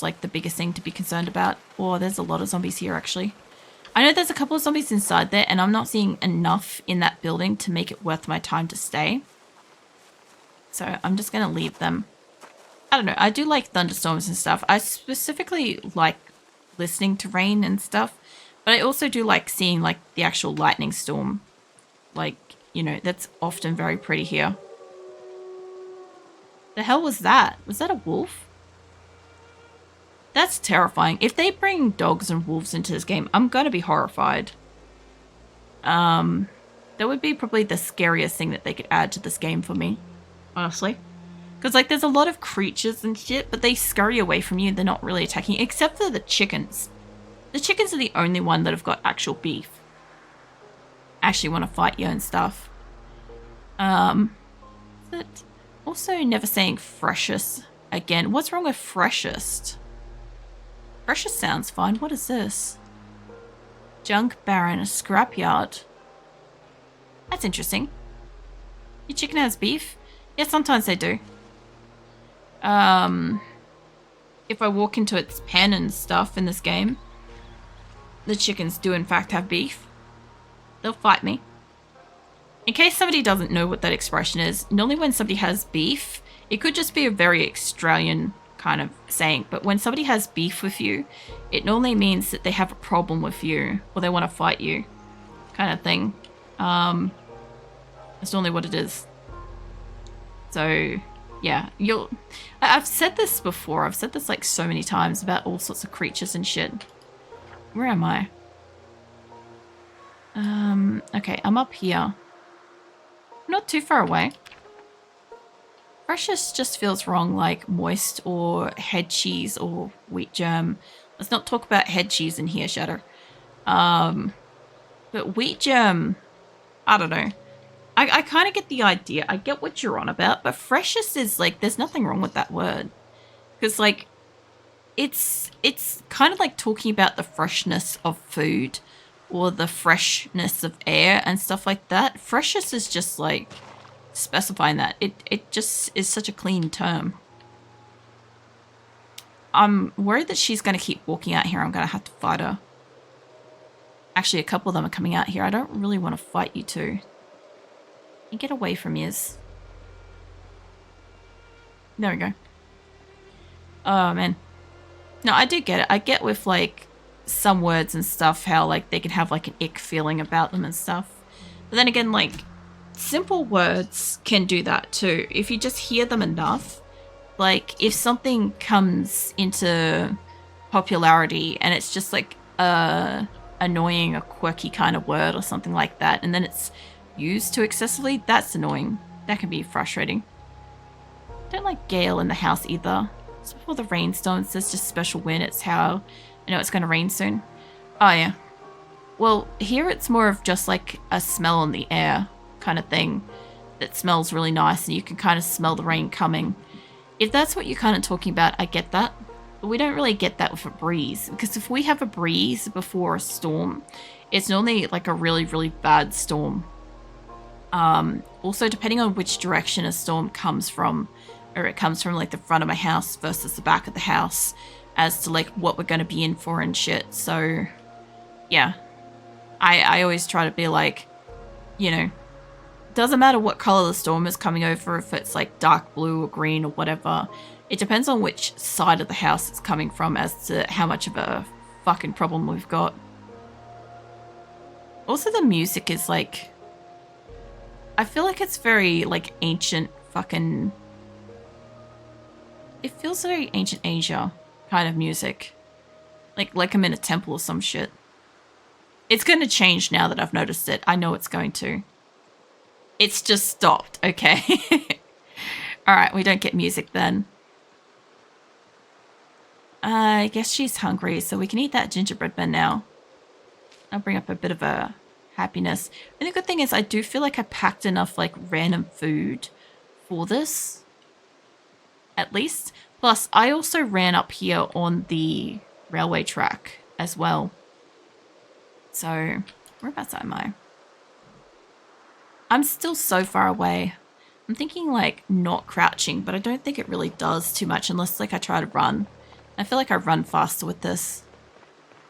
what's like the biggest thing to be concerned about. Oh, there's a lot of zombies here actually. I know there's a couple of zombies inside there, and I'm not seeing enough in that building to make it worth my time to stay. So I'm just going to leave them. I don't know. I do like thunderstorms and stuff. I specifically like listening to rain and stuff. But I also do like seeing like the actual lightning storm. Like, you know, that's often very pretty here. The hell was that? Was that a wolf? That's terrifying. If they bring dogs and wolves into this game, I'm going to be horrified. That would be probably the scariest thing that they could add to this game for me, honestly. Because, like, there's a lot of creatures and shit, but they scurry away from you. They're not really attacking, except for the chickens. The chickens are the only one that have got actual beef. Actually want to fight you and stuff. But also never saying freshest again. What's wrong with freshest? Freshest sounds fine. What is this? Junk Baron, a scrapyard. That's interesting. Your chicken has beef? Yeah, sometimes they do. If I walk into its pen and stuff in this game, the chickens do in fact have beef. They'll fight me. In case somebody doesn't know what that expression is, normally when somebody has beef, it could just be a very Australian kind of saying, but when somebody has beef with you, it normally means that they have a problem with you or they want to fight you, kind of thing. That's normally what it is. So yeah, I've said this before. I've said this like so many times about all sorts of creatures and shit. Where am I? Okay, I'm up here. Not too far away. Freshest just feels wrong, like moist or head cheese or wheat germ. Let's not talk about head cheese in here, Shatter. But wheat germ, I don't know. I kind of get the idea. I get what you're on about, but freshest is like, there's nothing wrong with that word. Because like, it's kind of like talking about the freshness of food or the freshness of air and stuff like that. Freshest is just like specifying that. It just is such a clean term. I'm worried that she's going to keep walking out here. I'm going to have to fight her. Actually, a couple of them are coming out here. I don't really want to fight you two. You get away from yours. There we go. Oh, man. No, I do get it. I get with, like, some words and stuff, how, like, they can have, like, an ick feeling about them and stuff. But then again, like, simple words can do that, too. If you just hear them enough, like, if something comes into popularity and it's just, like, annoying or quirky kind of word or something like that, and then it's used too excessively, that's annoying. That can be frustrating. Don't like gale in the house either. It's before the rainstorm. It says just special wind. It's how I know it's going to rain soon. Oh, yeah. Well, here it's more of just like a smell in the air kind of thing that smells really nice and you can kind of smell the rain coming. If that's what you're kind of talking about, I get that. But we don't really get that with a breeze. Because if we have a breeze before a storm, it's normally like a really, really bad storm. Also, depending on which direction a storm comes from, or it comes from like the front of my house versus the back of the house, as to like what we're going to be in for and shit. So yeah, I always try to be like, you know, doesn't matter what color the storm is coming over, if it's like dark blue or green or whatever. It depends on which side of the house it's coming from as to how much of a fucking problem we've got. Also, the music is like, I feel like it's very like ancient fucking, it feels very ancient Asia kind of music. Like I'm in a temple or some shit. It's going to change now that I've noticed it. I know it's going to. It's just stopped, okay? Alright, we don't get music then. I guess she's hungry, so we can eat that gingerbread man now. I'll bring up a bit of a happiness. And the good thing is I do feel like I packed enough like random food for this. At least. Plus, I also ran up here on the railway track as well. So, whereabouts am I? I'm still so far away. I'm thinking like not crouching, but I don't think it really does too much unless like I try to run. I feel like I run faster with this.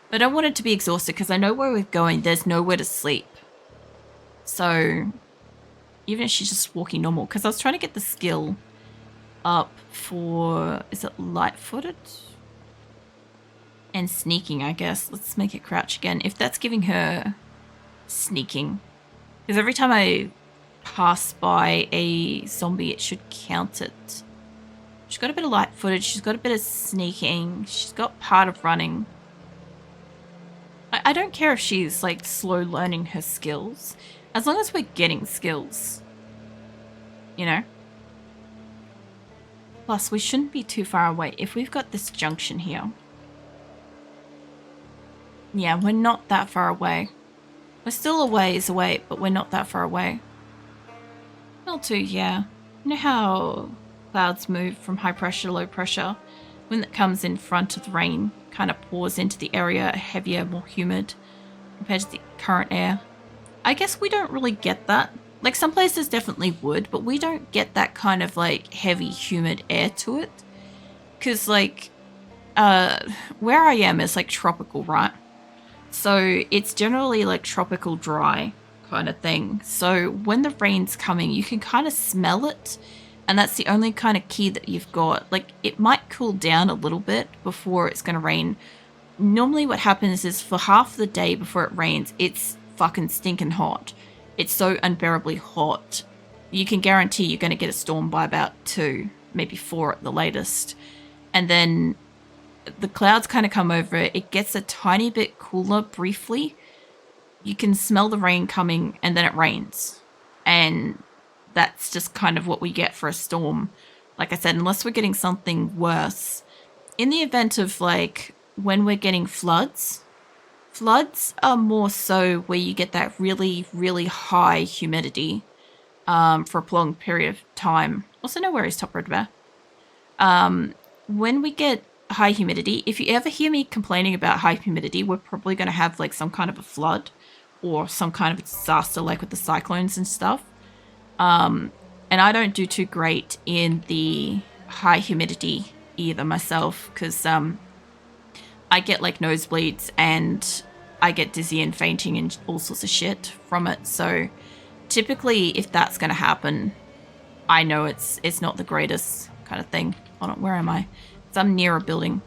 But I don't want it to be exhausted because I know where we're going. There's nowhere to sleep. So even if she's just walking normal, because I was trying to get the skill up for, is it light-footed? And sneaking, I guess. Let's make it crouch again. If that's giving her sneaking. Because every time I pass by a zombie, it should count it. She's got a bit of light-footed. She's got a bit of sneaking. She's got part of running. I don't care if she's like slow learning her skills. As long as we're getting skills. You know? Plus, we shouldn't be too far away. If we've got this junction here. Yeah, we're not that far away. We're still a ways away, but we're not that far away. Not too, yeah. You know how clouds move from high pressure to low pressure? When it comes in front of the rain, kind of pours into the area heavier, more humid compared to the current air. I guess we don't really get that. Like some places definitely would, but we don't get that kind of like heavy, humid air to it. Because like, where I am is like tropical, right? So it's generally like tropical dry kind of thing. So when the rain's coming, you can kind of smell it. And that's the only kind of key that you've got. Like it might cool down a little bit before it's going to rain. Normally what happens is for half the day before it rains, it's fucking stinking hot. It's so unbearably hot. You can guarantee you're going to get a storm by about 2, maybe 4 at the latest. And then the clouds kind of come over. It gets a tiny bit cooler briefly. You can smell the rain coming and then it rains. And that's just kind of what we get for a storm. Like I said, unless we're getting something worse. In the event of like when we're getting floods, floods are more so where you get that really, really high humidity for a prolonged period of time. Also, no worries, Top Red Bear. When we get high humidity, if you ever hear me complaining about high humidity, we're probably going to have like some kind of a flood or some kind of disaster like with the cyclones and stuff. And I don't do too great in the high humidity either myself because I get like nosebleeds and I get dizzy and fainting and all sorts of shit from it. So typically if that's going to happen, I know it's not the greatest kind of thing. Hold on, where am I? So I'm near a building.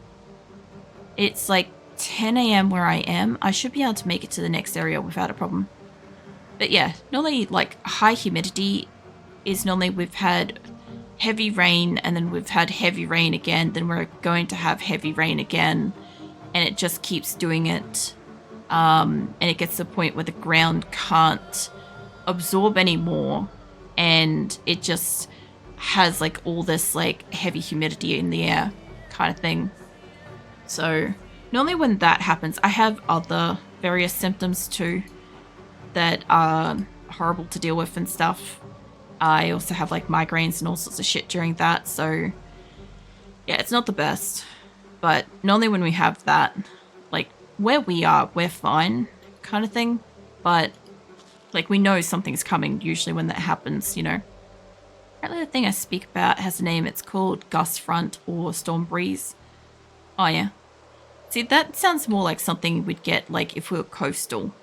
It's like 10 a.m. where I am. I should be able to make it to the next area without a problem. But yeah, normally like high humidity is normally we've had heavy rain and then we've had heavy rain again. Then we're going to have heavy rain again. And it just keeps doing it. And it gets to the point where the ground can't absorb anymore. And it just has like all this like heavy humidity in the air kind of thing. So normally when that happens, I have other various symptoms too that are horrible to deal with and stuff. I also have like migraines and all sorts of shit during that. So yeah, it's not the best. But normally when we have that, like where we are, we're fine kind of thing. But like we know something's coming usually when that happens, you know. Apparently the thing I speak about has a name. It's called gust front or storm breeze. Oh yeah. See, that sounds more like something we'd get like if we were coastal.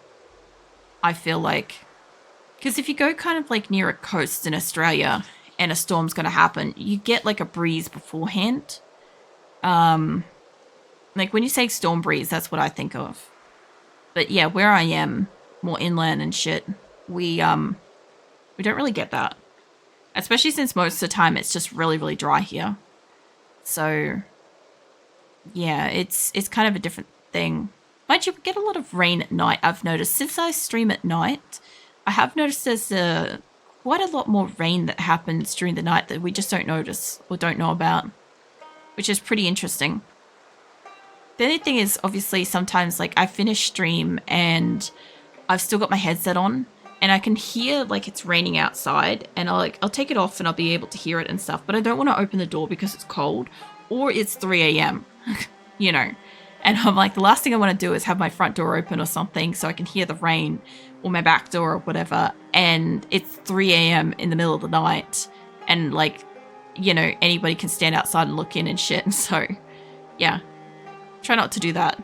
I feel like. Because if you go kind of like near a coast in Australia and a storm's going to happen, you get like a breeze beforehand. Like when you say storm breeze, that's what I think of. But yeah, where I am, more inland and shit, we don't really get that. Especially since most of the time it's just really, really dry here. So yeah, it's kind of a different thing. Mind you, we get a lot of rain at night, I've noticed. Since I stream at night, I have noticed there's quite a lot more rain that happens during the night that we just don't notice or don't know about. Which is pretty interesting. The only thing is, obviously, sometimes, like, I finish stream and I've still got my headset on and I can hear, like, it's raining outside and I'll take it off and I'll be able to hear it and stuff, but I don't want to open the door because it's cold or it's 3 a.m., you know. And I'm like, the last thing I want to do is have my front door open or something so I can hear the rain or my back door or whatever. And it's 3 a.m. in the middle of the night and, like, you know, anybody can stand outside and look in and shit. And so, yeah. Try not to do that.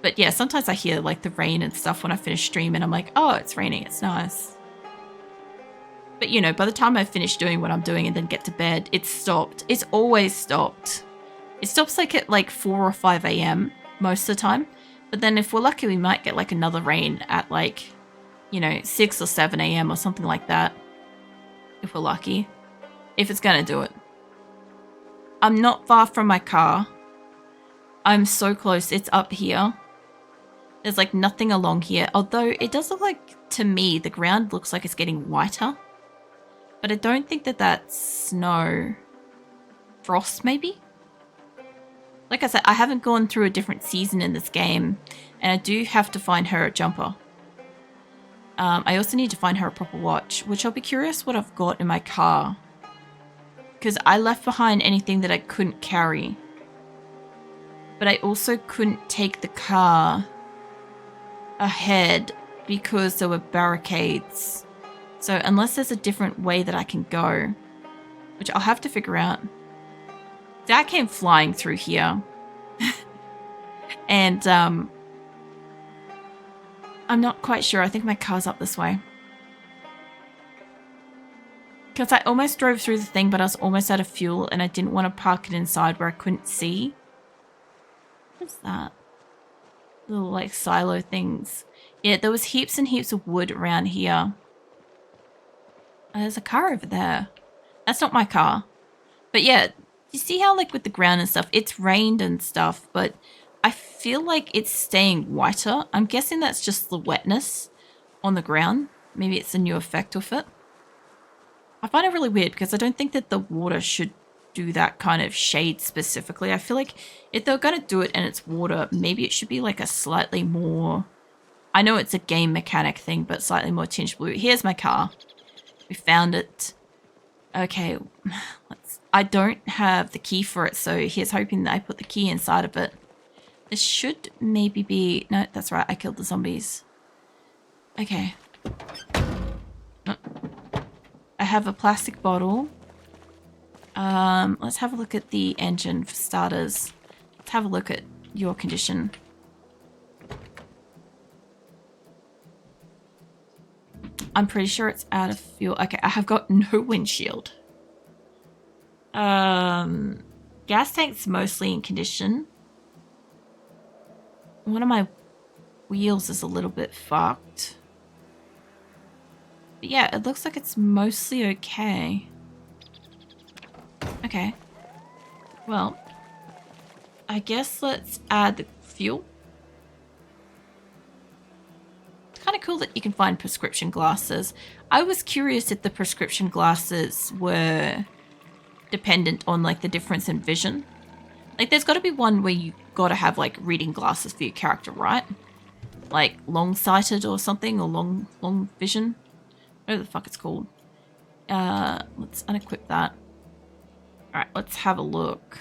But yeah, sometimes I hear like the rain and stuff when I finish streaming. I'm like, oh, it's raining. It's nice. But you know, by the time I finish doing what I'm doing and then get to bed, it's stopped. It's always stopped. It stops like at like 4 or 5 a.m. most of the time. But then if we're lucky, we might get like another rain at like, you know, 6 or 7 a.m. or something like that. If we're lucky. If it's going to do it. I'm not far from my car. I'm so close. It's up here. There's like nothing along here. Although it does look like, to me, the ground looks like it's getting whiter. But I don't think that that's snow. Frost, maybe? Like I said, I haven't gone through a different season in this game. And I do have to find her a jumper. I also need to find her a proper watch. Which I'll be curious what I've got in my car. Because I left behind anything that I couldn't carry. But I also couldn't take the car ahead because there were barricades. So unless there's a different way that I can go, which I'll have to figure out. That came flying through here. And I'm not quite sure. I think my car's up this way. Because I almost drove through the thing, but I was almost out of fuel and I didn't want to park it inside where I couldn't see. What's that? Little like silo things. Yeah, there was heaps and heaps of wood around here. Oh, there's a car over there. That's not my car. But yeah, you see how like with the ground and stuff, it's rained and stuff, but I feel like it's staying whiter. I'm guessing that's just the wetness on the ground. Maybe it's a new effect with it. I find it really weird because I don't think that the water should do that kind of shade specifically. I feel like if they're going to do it and it's water, maybe it should be like a slightly more... I know it's a game mechanic thing, but slightly more tinged blue. Here's my car. We found it. Okay, I don't have the key for it, so here's hoping that I put the key inside of it. This should maybe be... No, that's right, I killed the zombies. Okay. Oh. I have a plastic bottle. Let's have a look at the engine for starters. Let's have a look at your condition. I'm pretty sure it's out of fuel. Okay, I have got no windshield. Gas tank's mostly in condition. One of my wheels is a little bit fucked. But yeah, it looks like it's mostly okay. Okay. Well, I guess let's add the fuel. It's kind of cool that you can find prescription glasses. I was curious if the prescription glasses were dependent on like the difference in vision. Like there's got to be one where you got to have like reading glasses for your character, right? Like long-sighted or something, or long vision. Whatever the fuck it's called. Let's unequip that. Alright, let's have a look.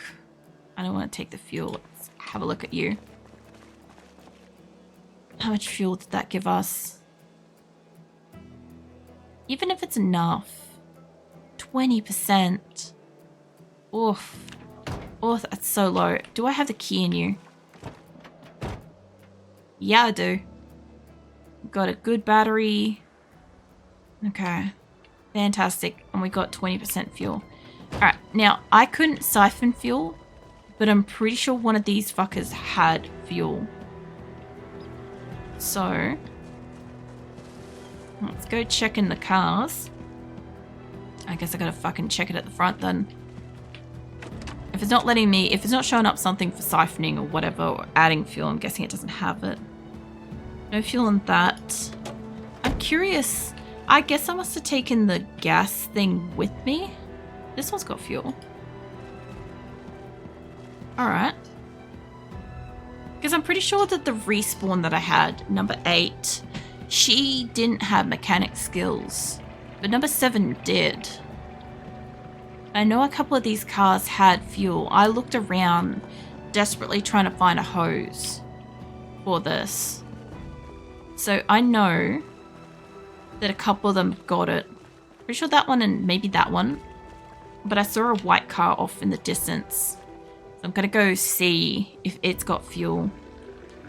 I don't want to take the fuel. Let's have a look at you. How much fuel did that give us? Even if it's enough. 20%. Oof. Oh, that's so low. Do I have the key in you? Yeah, I do. Got a good battery. Okay. Fantastic. And we got 20% fuel. Alright, now I couldn't siphon fuel, but I'm pretty sure one of these fuckers had fuel. So, let's go check in the cars. I guess I gotta fucking check it at the front then. If it's not letting me, if it's not showing up something for siphoning or whatever, or adding fuel, I'm guessing it doesn't have it. No fuel in that. I'm curious. I guess I must have taken the gas thing with me. This one's got fuel. Alright. Because I'm pretty sure that the respawn that I had, number 8, she didn't have mechanic skills. But number 7 did. I know a couple of these cars had fuel. I looked around desperately trying to find a hose for this. So I know that a couple of them got it. Pretty sure that one and maybe that one. But I saw a white car off in the distance. I'm gonna go see if it's got fuel.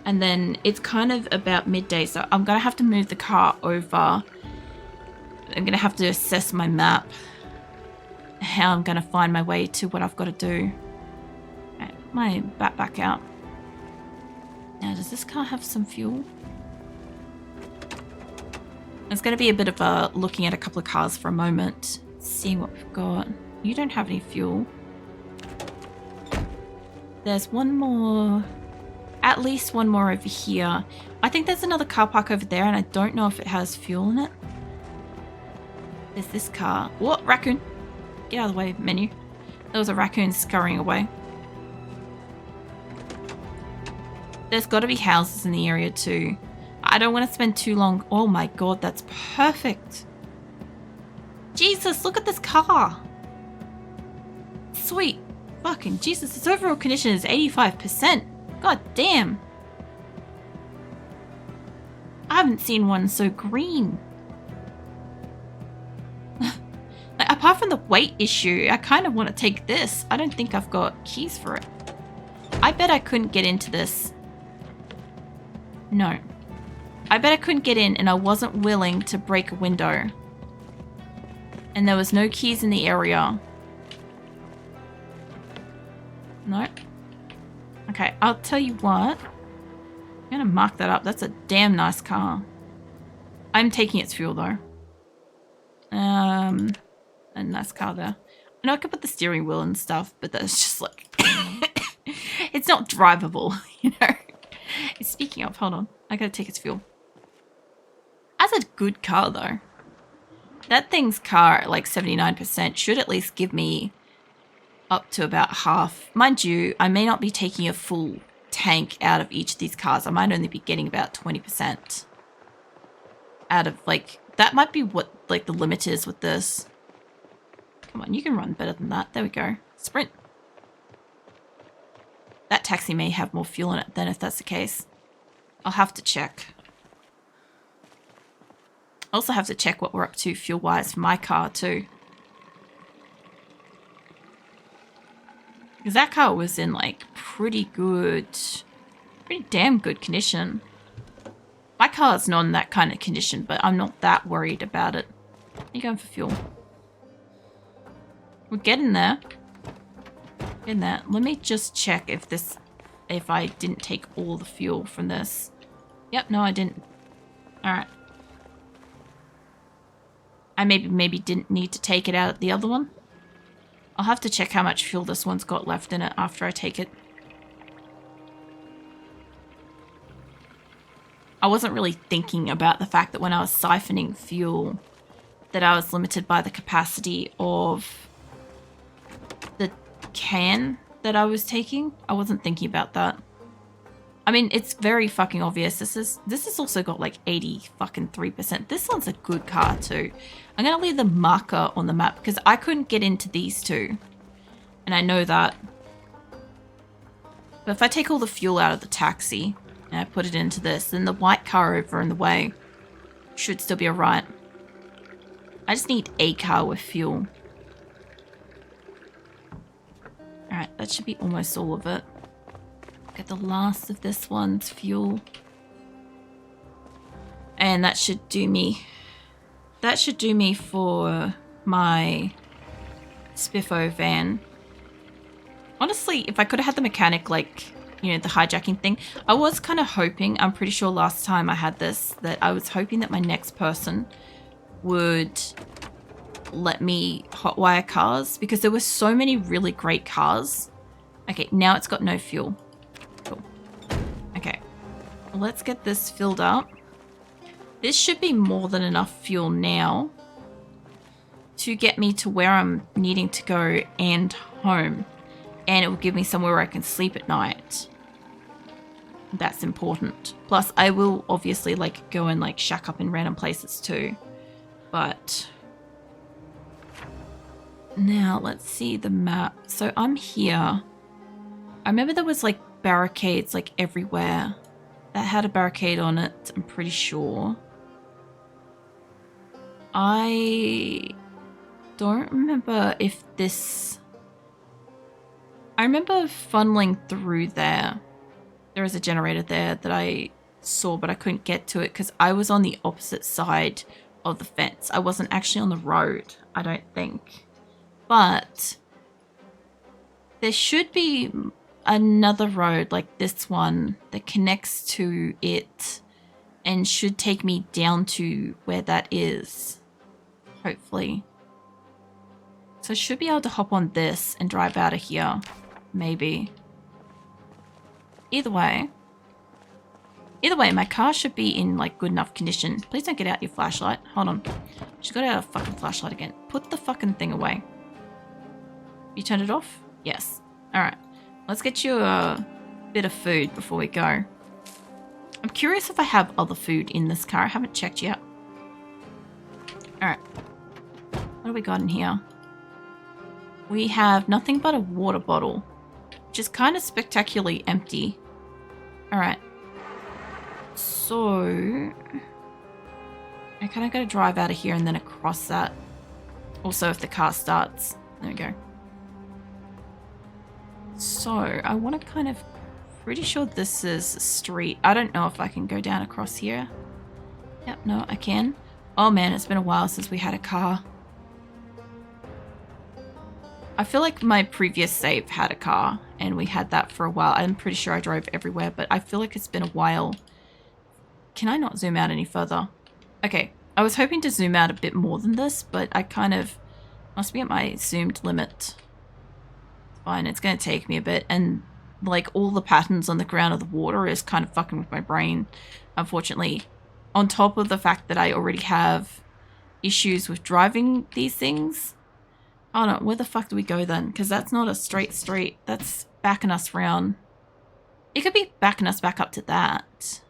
And then it's kind of about midday, so I'm gonna have to move the car over. I'm gonna have to assess my map, how I'm gonna find my way to what I've got to do. Okay, put my back out. Now, does this car have some fuel? It's gonna be a bit of a looking at a couple of cars for a moment, seeing what we've got. You don't have any fuel. There's one more, at least one more over here. I think there's another car park over there, and I don't know if it has fuel in it. There's this car. What? Raccoon. Get out of the way, menu. There was a raccoon scurrying away. There's got to be houses in the area too. I don't want to spend too long. Oh my god, that's perfect. Jesus, look at this car. Sweet. Fucking Jesus, its overall condition is 85%. God damn. I haven't seen one so green. Like, apart from the weight issue, I kind of want to take this. I don't think I've got keys for it. I bet I couldn't get into this. No. I bet I couldn't get in, and I wasn't willing to break a window. And there was no keys in the area. No. Okay, I'll tell you what. I'm gonna mark that up. That's a damn nice car. I'm taking its fuel though. A nice car there. I know I could put the steering wheel and stuff, but that's just like it's not drivable, you know. Speaking of, hold on. I gotta take its fuel. That's a good car though. That thing's car at like 79% should at least give me up to about half. Mind you, I may not be taking a full tank out of each of these cars. I might only be getting about 20% out of, like, that might be what like the limit is with this. Come on, you can run better than that. There we go. Sprint. That taxi may have more fuel in it then if that's the case. I'll have to check. I also have to check what we're up to fuel-wise for my car too. Because that car was in like pretty damn good condition. My car's not in that kind of condition, but I'm not that worried about it. You're going for fuel. We're getting there. In that. Let me just check if I didn't take all the fuel from this. Yep, no I didn't. Alright. I maybe didn't need to take it out of the other one. I'll have to check how much fuel this one's got left in it after I take it. I wasn't really thinking about the fact that when I was siphoning fuel that I was limited by the capacity of the can that I was taking. I wasn't thinking about that. I mean, it's very fucking obvious. This has also got like 83%. This one's a good car too. I'm going to leave the marker on the map because I couldn't get into these two. And I know that. But if I take all the fuel out of the taxi and I put it into this, then the white car over in the way should still be alright. I just need a car with fuel. Alright, that should be almost all of it. Get the last of this one's fuel. And that should do me. That should do me for my Spiffo van. Honestly, if I could have had the mechanic, like, you know, the hijacking thing, I was kind of hoping, I'm pretty sure last time I had this, that I was hoping that my next person would let me hotwire cars because there were so many really great cars. Okay, now it's got no fuel. Cool. Okay, let's get this filled up. This should be more than enough fuel now to get me to where I'm needing to go and home. And it will give me somewhere where I can sleep at night. That's important. Plus, I will obviously like go and like shack up in random places too. But now let's see the map. So I'm here. I remember there was like barricades like everywhere. That had a barricade on it, I'm pretty sure. I don't remember if this... I remember funneling through there. There is a generator there that I saw, but I couldn't get to it because I was on the opposite side of the fence. I wasn't actually on the road, I don't think. But there should be another road like this one that connects to it and should take me down to where that is, hopefully. So I should be able to hop on this and drive out of here, maybe. Either way, my car should be in like good enough condition. Please don't get out your flashlight. Hold on. She got out a fucking flashlight again. Put the fucking thing away. You turned it off? Yes. Alright. Let's get you a bit of food before we go. I'm curious if I have other food in this car. I haven't checked yet. Alright. What do we got in here? We have nothing but a water bottle, which is kind of spectacularly empty. Alright. So I kind of got to drive out of here and then across that. Also, if the car starts. There we go. So I want to kind of, pretty sure this is a street. I don't know if I can go down across here. Yep, no, I can. Oh man, it's been a while since we had a car. I feel like my previous save had a car and we had that for a while. I'm pretty sure I drove everywhere, but I feel like it's been a while. Can I not zoom out any further? Okay, I was hoping to zoom out a bit more than this, but I kind of must be at my zoomed limit. Fine, it's going to take me a bit, and like all the patterns on the ground of the water is kind of fucking with my brain, unfortunately. On top of the fact that I already have issues with driving these things. Oh no, where the fuck do we go then? Because that's not a straight street. That's backing us round. It could be backing us back up to that.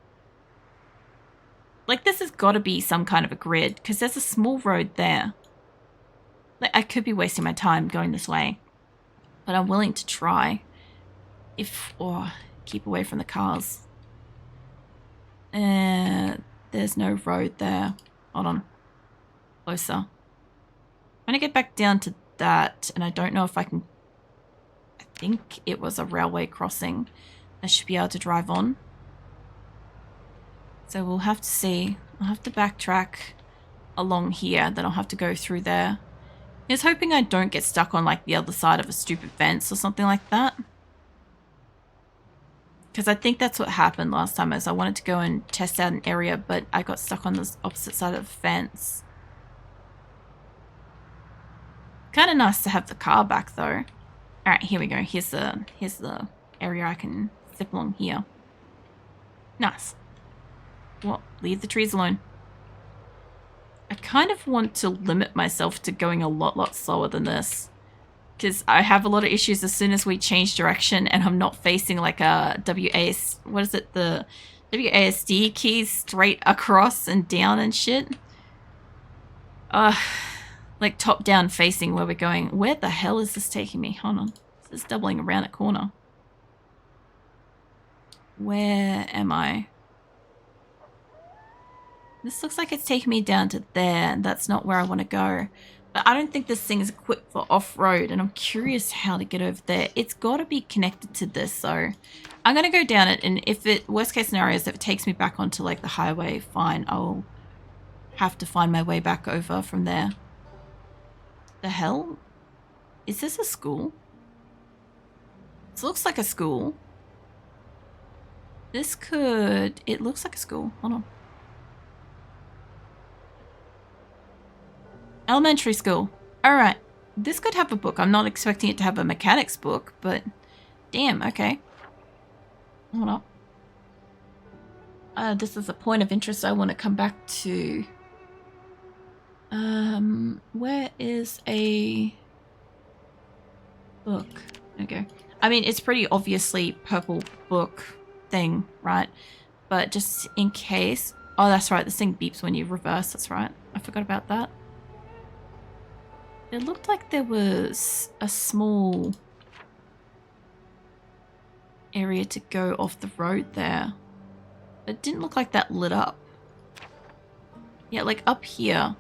Like, this has got to be some kind of a grid, because there's a small road there. Like, I could be wasting my time going this way, but I'm willing to try. Or keep away from the cars. There's no road there. Hold on. Closer. I'm gonna get back down to that, and I don't know if I can. I think it was a railway crossing. I should be able to drive on. So we'll have to see. I'll have to backtrack along here, then I'll have to go through there. I was hoping I don't get stuck on like the other side of a stupid fence or something like that. Because I think that's what happened last time, is I wanted to go and test out an area, but I got stuck on the opposite side of the fence. Kind of nice to have the car back though. Alright, here we go. Here's the area I can zip along here. Nice. Well, leave the trees alone. I kind of want to limit myself to going a lot slower than this. Because I have a lot of issues as soon as we change direction and I'm not facing like a WAS... What is it? The WASD keys straight across and down and shit. Like top down facing where we're going. Where the hell is this taking me? Hold on. This is doubling around a corner. Where am I? This looks like it's taking me down to there, and that's not where I want to go. But I don't think this thing is equipped for off-road, and I'm curious how to get over there. It's got to be connected to this, so I'm going to go down it, and if it, worst case scenario is if it takes me back onto like the highway, fine, I'll have to find my way back over from there. The hell? Is this a school? This looks like a school. This could... It looks like a school. Hold on. Elementary school. Alright. This could have a book. I'm not expecting it to have a mechanics book, but... Damn, okay. Hold up. This is a point of interest I want to come back to. Where is a book? Okay. I mean, it's pretty obviously purple book thing, right? But just in case... Oh, that's right. This thing beeps when you reverse. That's right. I forgot about that. It looked like there was a small area to go off the road there. It didn't look like that lit up. Yeah, like up here.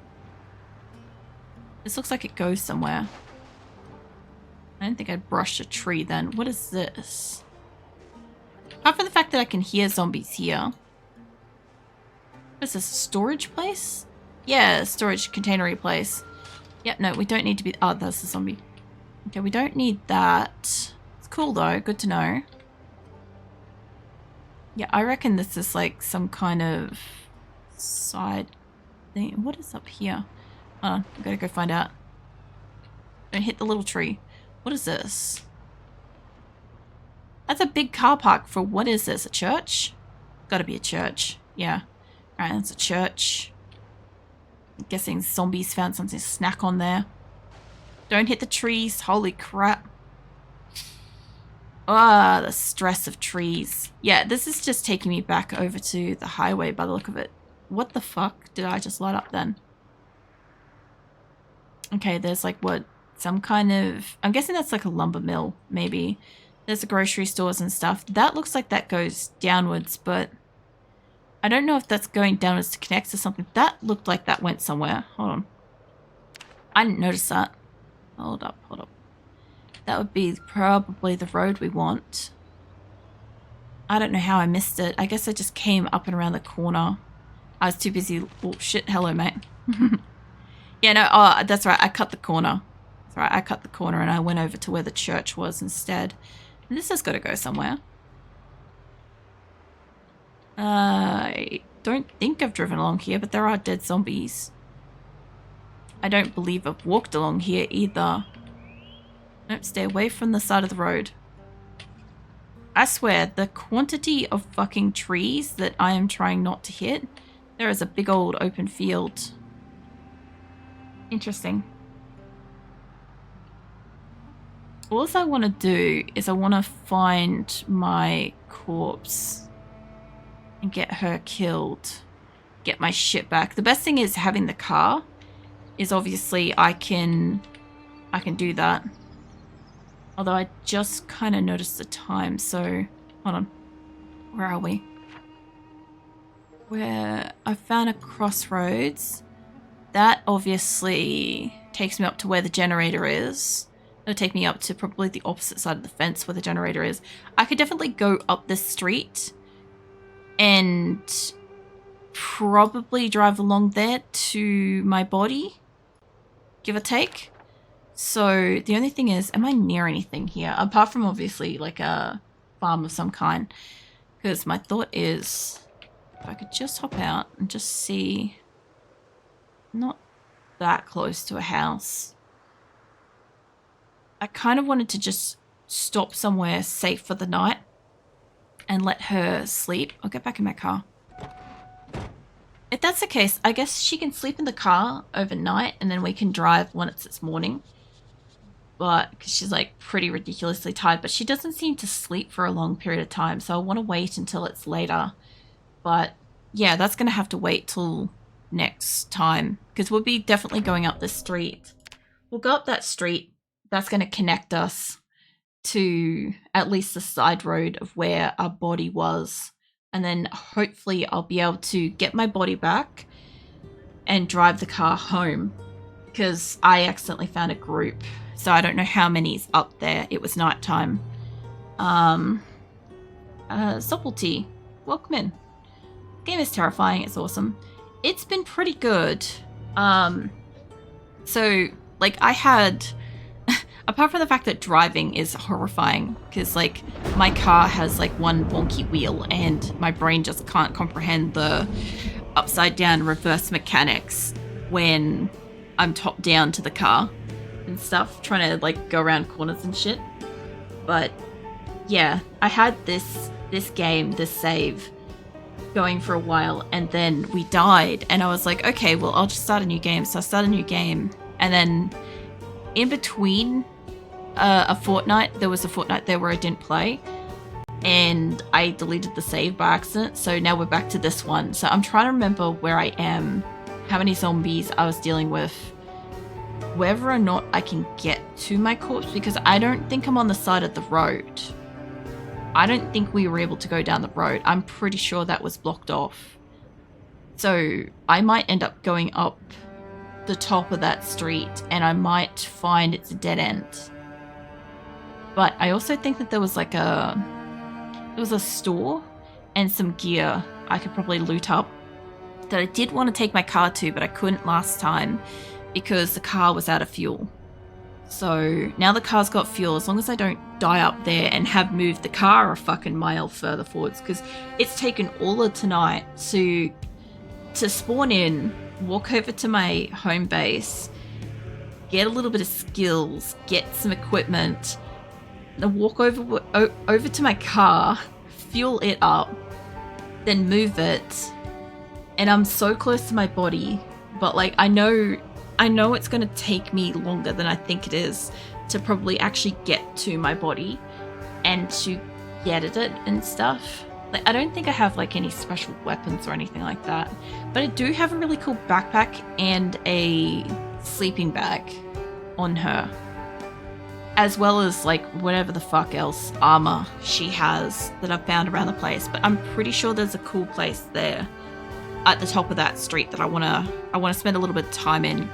This looks like it goes somewhere. I I don't think I'd brush a tree then. What is this? Apart from the fact that I can hear zombies here. What is this, a storage place? Yeah, storage containery place. Yep, no, we don't need to be... Oh, that's a zombie. Okay, we don't need that. It's cool though, good to know. Yeah, I reckon this is like some kind of side thing. What is up here? Oh, I gotta go find out. Don't hit the little tree. What is this? That's a big car park for what is this? A church? Gotta be a church. Yeah. Alright, that's a church. I'm guessing zombies found something to snack on there. Don't hit the trees. Holy crap. Ah, the stress of trees. Yeah, this is just taking me back over to the highway by the look of it. What the fuck did I just light up then? Okay, there's like what? Some kind of... I'm guessing that's like a lumber mill, maybe. There's the grocery stores and stuff. That looks like that goes downwards, but... I don't know if that's going downwards to connect to something. That looked like that went somewhere. Hold on. I didn't notice that. Hold up, hold up. That would be probably the road we want. I don't know how I missed it. I guess I just came up and around the corner. I was too busy. Oh, shit. Hello, mate. Yeah, no. Oh, that's right. I cut the corner. That's right. I cut the corner and I went over to where the church was instead. And this has got to go somewhere. I don't think I've driven along here, but there are dead zombies. I don't believe I've walked along here either. Nope, stay away from the side of the road. I swear, the quantity of fucking trees that I am trying not to hit, there is a big old open field. Interesting. All I want to do is I want to find my corpse and get her killed. Get my shit back. The best thing is having the car is obviously I can do that. Although I just kind of noticed the time, so hold on. Where are we? Where I found a crossroads. That obviously takes me up to where the generator is. It'll take me up to probably the opposite side of the fence where the generator is. I could definitely go up this street and probably drive along there to my body, give or take. So the only thing is, am I near anything here? Apart from obviously like a farm of some kind. Because my thought is, if I could just hop out and just see, not that close to a house. I kind of wanted to just stop somewhere safe for the night and let her sleep. I'll get back in my car. If that's the case, I guess she can sleep in the car overnight and then we can drive when it's morning. But because she's like pretty ridiculously tired, but she doesn't seem to sleep for a long period of time, so I want to wait until it's later. But yeah, that's going to have to wait till next time because we'll be definitely going up this street. We'll go up that street. That's going to connect us to at least the side road of where our body was, and then hopefully I'll be able to get my body back and drive the car home because I accidentally found a group. So I don't know how many's up there. It was nighttime. Zomboid, welcome in. Game is terrifying. It's awesome. It's been pretty good. So like I had, apart from the fact that driving is horrifying because like my car has like one wonky wheel and my brain just can't comprehend the upside down reverse mechanics when I'm top down to the car and stuff, trying to like go around corners and shit. But yeah, I had this game, this save going for a while and then we died and I was like, okay, well I'll just start a new game. So I started a new game and then in between a fortnight, there was a fortnight there where I didn't play and I deleted the save by accident. So now we're back to this one. So I'm trying to remember where I am, how many zombies I was dealing with, whether or not I can get to my corpse because I don't think I'm on the side of the road. I don't think we were able to go down the road. I'm pretty sure that was blocked off. So I might end up going up the top of that street and I might find it's a dead end. But I also think that there was like a store and some gear I could probably loot up that I did want to take my car to, but I couldn't last time because the car was out of fuel. So now the car's got fuel, as long as I don't die up there and have moved the car a fucking mile further forwards, because it's taken all of tonight to spawn in, walk over to my home base, get a little bit of skills, get some equipment, then walk over to my car, fuel it up, then move it, and I'm so close to my body, but like I know it's going to take me longer than I think it is to probably actually get to my body and to get at it and stuff. Like, I don't think I have like any special weapons or anything like that, but I do have a really cool backpack and a sleeping bag on her, as well as like whatever the fuck else armor she has that I've found around the place. But I'm pretty sure there's a cool place there at the top of that street that I wanna spend a little bit of time in